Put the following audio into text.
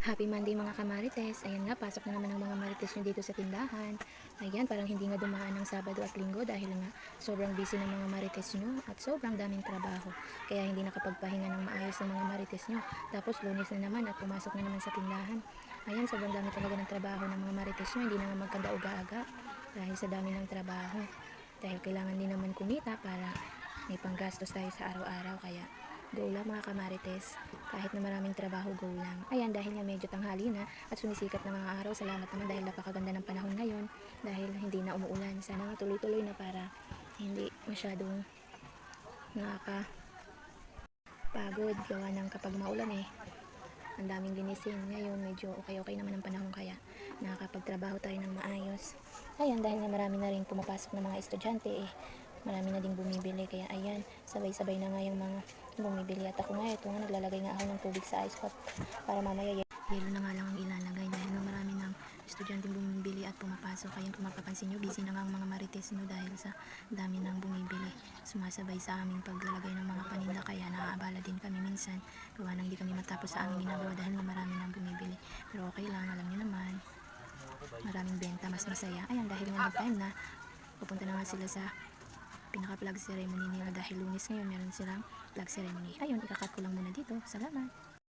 Happy Monday mga kamarites. Ayan nga, pasok na naman ang mga marites nyo dito sa tindahan. Ayan, parang hindi nga dumaan ng Sabado at Linggo dahil nga sobrang busy ng mga marites nyo at sobrang daming trabaho. Kaya hindi nakapagpahinga ng maayos ng mga marites nyo. Tapos Lunes na naman at pumasok na naman sa tindahan. Ayan, sobrang dami talaga ng trabaho ng mga marites nyo. Hindi na nga magkadauga-aga dahil sa dami ng trabaho. Dahil kailangan din naman kumita para may panggastos tayo sa araw-araw. Kaya go lang mga kamarites, kahit na maraming trabaho, go lang. Ayan, dahil nga medyo tanghali na at sumisikat na mga araw, salamat naman dahil napakaganda ng panahon ngayon, dahil hindi na umuulan. Sana nga tuloy-tuloy na para hindi masyadong nakakapagod gawa ng kapag maulan ang daming linisin. Ngayon medyo okay naman ang panahon, kaya nakakapagtrabaho tayo ng maayos. Ayan, dahil nga marami na rin pumapasok ng mga estudyante, marami na ding bumibili, kaya ayan, sabay-sabay na nga yung mga bumibili. At ako nga, ito nga, naglalagay nga ako ng tubig sa ice pot para mamaya yelo na nga lang ang ilalagay dahil nga marami ng estudyante bumibili at pumapasok. Kaya kung mapapansin nyo, busy na nga ang mga marites dahil sa dami ng bumibili. Sumasabay sa aming paglalagay ng mga paninda, kaya naaabala din kami minsan gawa nang hindi kami matapos sa aming ginagawa dahil nga marami nang bumibili. Pero okay lang, alam nyo naman, maraming benta, mas masaya. Ayan, dahil nga nag-time na, pupunta na nga sila sa pinaka-flag ceremony nila dahil Lunes ngayon, meron silang flag ceremony. Ayun, ikakat ko lang muna dito. Salamat!